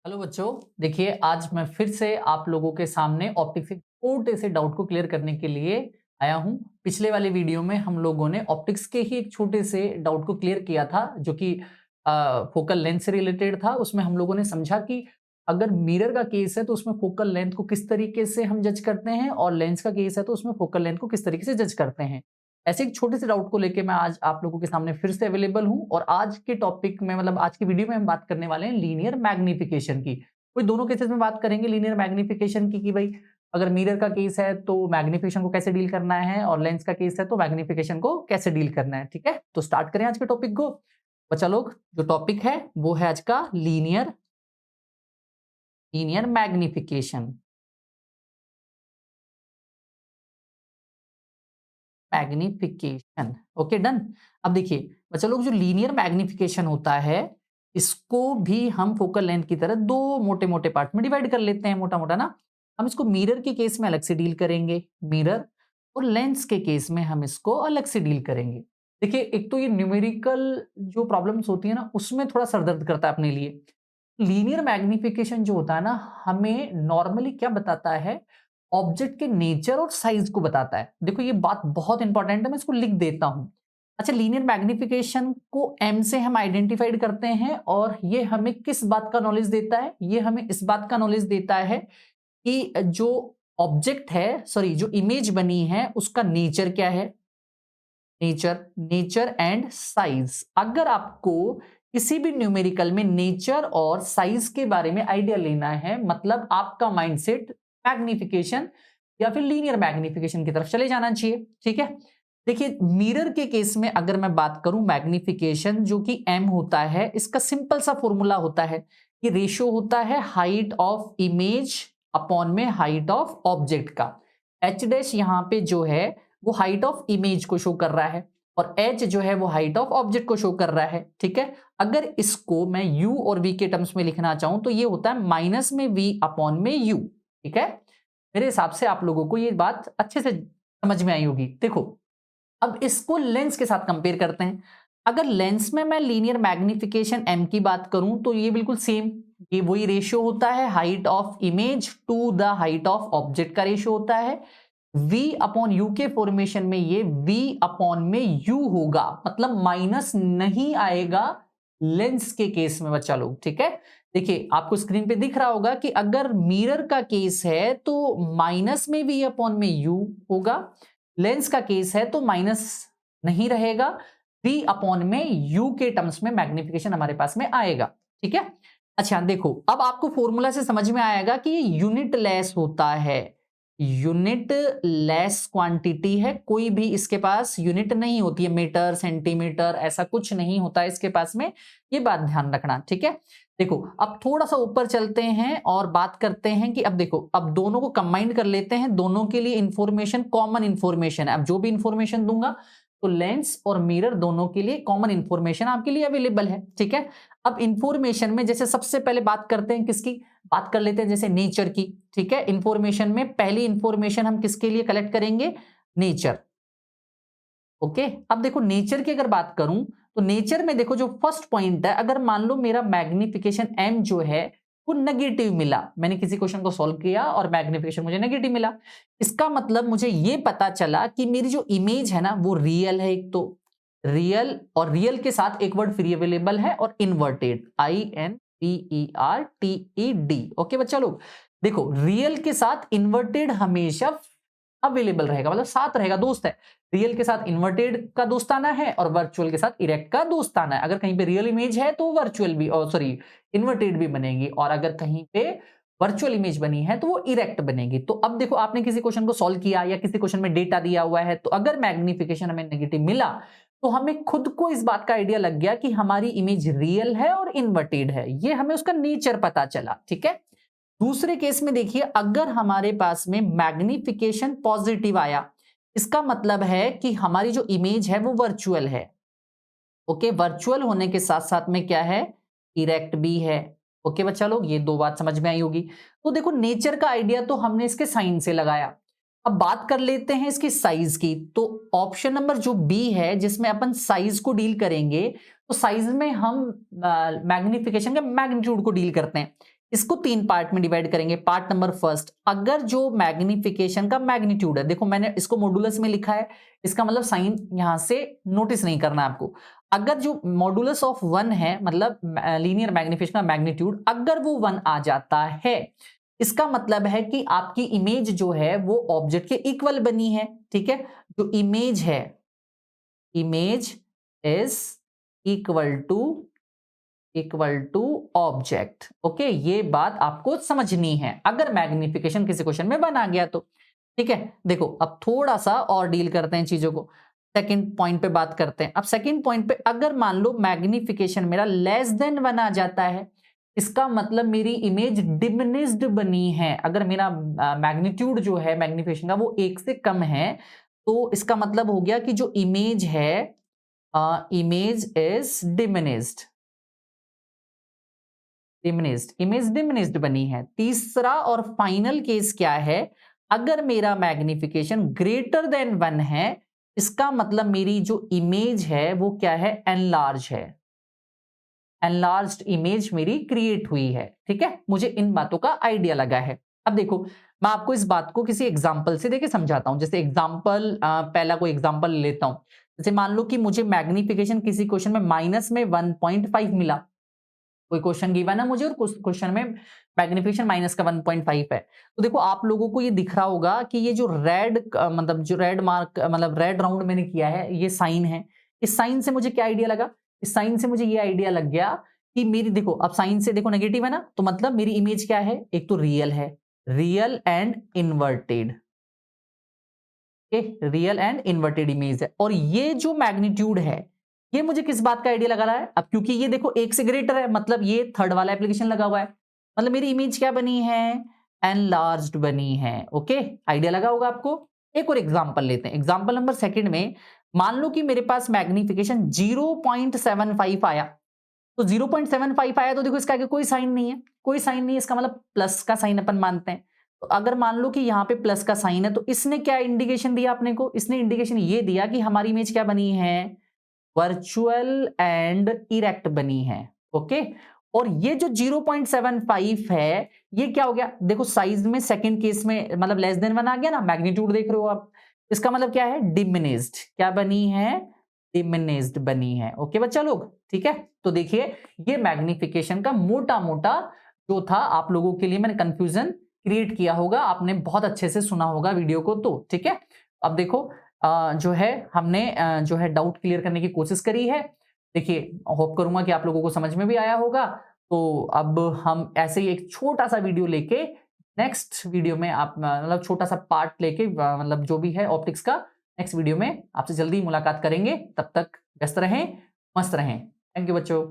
Hello बच्चों, देखिए आज मैं फिर से आप लोगों के सामने ऑप्टिक्स के छोटे से डाउट को क्लियर करने के लिए आया हूं। पिछले वाले वीडियो में हम लोगों ने ऑप्टिक्स के ही एक छोटे से डाउट को क्लियर किया था जो कि फोकल लेंथ से रिलेटेड था। उसमें हम लोगों ने समझा कि अगर मिरर का केस है तो उसमें फोकल लेंथ को किस तरीके से हम जज करते हैं और लेंस का केस है तो उसमें फोकल लेंथ को किस तरीके से जज करते हैं। ऐसे एक छोटे से डाउट को लेके मैं आज आप लोगों के सामने फिर से अवेलेबल हूं और आज के टॉपिक में मतलब आज की वीडियो में हम बात करने वाले हैं लीनियर मैग्निफिकेशन की। कोई दोनों केसेस में बात करेंगे लीनियर मैग्निफिकेशन की कि भाई अगर मिरर का केस है तो मैग्निफिकेशन को कैसे डील करना है और लेंस का केस है तो मैग्निफिकेशन को कैसे डील करना है। ठीक है, तो स्टार्ट करें आज के टॉपिक को। बच्चा लोग, जो टॉपिक है वो है आज का linear linear magnification. Magnification, okay done. अब देखिए बच्चा लोग, जो लीनियर मैग्निफिकेशन होता है इसको भी हम फोकल लेंथ की तरह दो मोटे मोटे पार्ट में डिवाइड कर लेते हैं, मोटा मोटा ना। हम इसको मिरर के केस में अलग से डील करेंगे मिरर, और लेंस के केस में हम इसको अलग से डील करेंगे। देखिए, एक तो ये न्यूमेरिकल जो प्रॉब्लम्स होती है ना उसमें थोड़ा सरदर्द करता है अपने लिए। लीनियर मैग्निफिकेशन जो होता है ना, हमें नॉर्मली क्या बताता है, ऑब्जेक्ट के नेचर और साइज को बताता है। देखो ये बात बहुत इंपॉर्टेंट है, मैं इसको लिख देता हूं। अच्छा, लीनियर मैग्निफिकेशन को एम से हम आइडेंटिफाइड करते हैं और ये हमें किस बात का नॉलेज देता है, ये हमें इस बात का नॉलेज देता है कि जो ऑब्जेक्ट है, सॉरी जो इमेज बनी है उसका नेचर क्या है। Nature and size. अगर आपको किसी भी न्यूमेरिकल में नेचर और साइज के बारे में आइडिया लेना है, मतलब आपका माइंडसेट मैग्निफिकेशन या फिर लीनियर मैग्निफिकेशन की तरफ चले जाना चाहिए। ठीक है, देखिए मिरर के केस में अगर मैं बात करूं मैग्निफिकेशन जो कि एम होता है, इसका सिंपल सा फॉर्मूला होता है कि रेशियो होता है हाइट ऑफ इमेज अपॉन में हाइट ऑफ ऑब्जेक्ट का। एच डैश यहां पे जो है वो हाइट ऑफ इमेज को शो कर रहा है और एच जो है वो हाइट ऑफ ऑब्जेक्ट को शो कर रहा है। ठीक है, अगर इसको मैं u और v के टर्म्स में लिखना चाहूं तो ये होता है माइनस में v अपॉन में u। ठीक है, मेरे हिसाब से आप लोगों को ये बात अच्छे से समझ में आई होगी। देखो अब इसको लेंस के साथ कंपेयर करते हैं। अगर लेंस में मैं लीनियर मैग्निफिकेशन m की बात करूं तो ये बिल्कुल सेम, ये वही रेशियो होता है height of image to the height of object का रेशियो होता है। v अपॉन यू के फॉर्मेशन में ये v अपॉन में u होगा, मतलब माइनस नहीं आएगा लेंस के केस में बच्चा लोग। ठीक है, देखिए आपको स्क्रीन पे दिख रहा होगा कि अगर मिरर का केस है तो माइनस में v अपॉन में u होगा, लेंस का केस है तो माइनस नहीं रहेगा, v अपॉन में u के टर्म्स में मैग्निफिकेशन हमारे पास में आएगा। ठीक है, अच्छा देखो अब आपको फॉर्मूला से समझ में आएगा कि ये यूनिट लेस होता है, यूनिट लेस क्वांटिटी है, कोई भी इसके पास यूनिट नहीं होती है, मीटर सेंटीमीटर ऐसा कुछ नहीं होता है इसके पास में, ये बात ध्यान रखना। ठीक है, देखो अब थोड़ा सा ऊपर चलते हैं और बात करते हैं कि अब देखो अब दोनों को कंबाइन कर लेते हैं, दोनों के लिए इंफॉर्मेशन कॉमन इंफॉर्मेशन है। अब जो भी इंफॉर्मेशन दूंगा तो लेंस और मिरर दोनों के लिए कॉमन इंफॉर्मेशन आपके लिए अवेलेबल है। ठीक है, अब इंफॉर्मेशन में जैसे सबसे पहले बात करते हैं किसकी, बात कर लेते हैं जैसे नेचर की। ठीक है, इंफॉर्मेशन में पहली इंफॉर्मेशन हम किसके लिए कलेक्ट करेंगे, नेचर। ओके, अब देखो नेचर की अगर बात करूं तो नेचर में देखो जो फर्स्ट पॉइंट है, अगर मान लो मेरा मैग्निफिकेशन m जो है वो नेगेटिव मिला, मैंने किसी क्वेश्चन को सॉल्व किया और मैग्निफिकेशन मुझे नेगेटिव मिला, इसका मतलब मुझे ये पता चला कि मेरी जो इमेज है ना वो रियल है। एक तो रियल, और रियल के साथ एक वर्ड फ्री अवेलेबल है और इन्वर्टेड, INVERTED। ओके बच्चा लोग, देखो रियल के साथ इन्वर्टेड हमेशा अवेलेबल रहेगा, मतलब साथ रहेगा, दोस्त है। रियल के साथ इन्वर्टेड का दोस्ताना है और वर्चुअल के साथ इरेक्ट का दोस्ताना है। अगर कहीं पे रियल इमेज है तो वर्चुअल भी, सॉरी इन्वर्टेड भी बनेगी, और अगर कहीं पे वर्चुअल इमेज बनी है तो वो इरेक्ट बनेगी। तो अब देखो आपने किसी क्वेश्चन को सॉल्व किया या किसी क्वेश्चन में डेटा दिया हुआ है, तो अगर मैग्निफिकेशन हमें नेगेटिव मिला तो हमें खुद को इस बात का आइडिया लग गया कि हमारी इमेज रियल है और इन्वर्टेड है, ये हमें उसका नेचर पता चला। ठीक है, दूसरे केस में देखिए अगर हमारे पास में मैग्निफिकेशन पॉजिटिव आया, इसका मतलब है कि हमारी जो इमेज है वो वर्चुअल है। ओके, वर्चुअल होने के साथ साथ में क्या है, इरेक्ट भी है। ओके बच्चा लोग, ये दो बात समझ में आई होगी। तो देखो नेचर का आइडिया तो हमने इसके साइन से लगाया, अब बात कर लेते हैं इसकी साइज की। तो ऑप्शन नंबर जो बी है जिसमें अपन साइज को डील करेंगे, तो साइज में हम मैग्निफिकेशन के मैग्नीट्यूड को डील करते हैं। इसको 3 पार्ट में डिवाइड करेंगे। पार्ट नंबर फर्स्ट, अगर जो मैग्निफिकेशन का मैग्नीट्यूड है, देखो मैंने इसको मॉडुलस में लिखा है, इसका मतलब साइन यहां से नोटिस नहीं करना आपको। अगर जो मॉडुलस ऑफ 1 है, मतलब लीनियर मैग्निफिकेशन का मैग्नीट्यूड अगर वो 1 आ जाता है, इसका मतलब है कि आपकी इमेज जो है वो ऑब्जेक्ट के इक्वल बनी है। ठीक है, जो इमेज है, image is equal to object. Okay, ये बात आपको समझनी है अगर मैग्निफिकेशन किसी क्वेश्चन में बना गया तो। ठीक है, देखो अब थोड़ा सा और डील करते हैं चीजों को, सेकंड पॉइंट पे बात करते हैं। अब सेकंड पॉइंट पे अगर मान लो मैग्निफिकेशन मेरा लेस देन 1 आ जाता है, इसका मतलब मेरी इमेज डिमिनिश्ड बनी है। अगर मेरा मैग्नीट्यूड जो है मैग्निफिकेशन का वो 1 से कम है, तो इसका मतलब हो गया कि जो इमेज है, image is diminished, image diminished बनी है। तीसरा और फाइनल केस क्या है, अगर मेरा मैग्निफिकेशन ग्रेटर देन 1 है, इसका मतलब मेरी जो इमेज है वो क्या है, एनलार्ज है, एनलार्ज्ड इमेज मेरी क्रिएट हुई है। ठीक है, मुझे इन बातों का आइडिया लगा है। अब देखो मैं आपको इस बात को किसी एग्जांपल से देके समझाता हूं। जैसे एग्जांपल, पहला कोई एग्जांपल लेता हूं। जैसे मान लो कि मुझे मैग्निफिकेशन किसी क्वेश्चन में माइनस में 1.5 मिला, कोई क्वेश्चन गिवन है मुझे और कुछ क्वेश्चन में मैग्निफिकेशन माइनस का 1.5 है। तो देखो आप लोगों को ये दिख रहा होगा कि ये जो रेड मतलब जो रेड मार्क मतलब रेड राउंड मैंने किया है, ये साइन है। इस साइन से मुझे क्या आइडिया लगा, इस साइन से मुझे ये आइडिया लग गया कि मेरी, देखो अब साइन से देखो नेगेटिव है ना, तो मतलब मेरी इमेज क्या है, एक तो रियल है, real and inverted, real and inverted image है। और ये जो मैग्नीट्यूड है, ये मुझे किस बात का आइडिया लगा रहा है, अब क्योंकि ये देखो 1 से ग्रेटर है, मतलब ये थर्ड वाला एप्लीकेशन लगा हुआ है, मतलब मेरी इमेज क्या बनी है, एनलार्ज्ड बनी है। ओके, आइडिया लगा होगा आपको। एक और एग्जांपल लेते हैं। एग्जांपल नंबर सेकंड में मान लो कि मेरे पास मैग्निफिकेशन 0.75 आया, तो 0.75 आया तो देखो इसका आगे कोई साइन नहीं है, कोई साइन नहीं है, इसका मतलब प्लस का साइन अपन मानते हैं। तो अगर मान लो कि यहाँ पे प्लस का साइन है, तो इसने क्या इंडिकेशन दिया अपने को, इसने इंडिकेशन ये दिया कि हमारी इमेज क्या बनी है, वर्चुअल एंड इरेक्ट बनी है। ओके, और ये जो 0.75 है, ये क्या हो गया, देखो साइज में सेकंड केस में मतलब लेस देन 1 आ गया ना, मैग्नीट्यूड देख रहे हो आप, इसका मतलब क्या है, डिमिनिश्ड, क्या बनी है, डिमिनिश्ड बनी है। ओके बच्चा लोग, ठीक है। तो देखिए ये मैग्निफिकेशन का मोटा मोटा जो था, आप लोगों के लिए मैंने कंफ्यूजन क्रिएट किया होगा, आपने बहुत अच्छे से सुना होगा वीडियो को, तो ठीक है। अब देखो जो है हमने जो है डाउट क्लियर करने की कोशिश करी है। देखिए होप करूंगा कि आप लोगों को समझ में भी आया होगा। तो अब हम ऐसे ही एक छोटा सा वीडियो लेके नेक्स्ट वीडियो में आप मतलब छोटा सा पार्ट लेके मतलब जो भी है ऑप्टिक्स का, नेक्स्ट वीडियो में आपसे जल्दी मुलाकात करेंगे। तब तक व्यस्त रहें, मस्त रहें। थैंक यू बच्चों।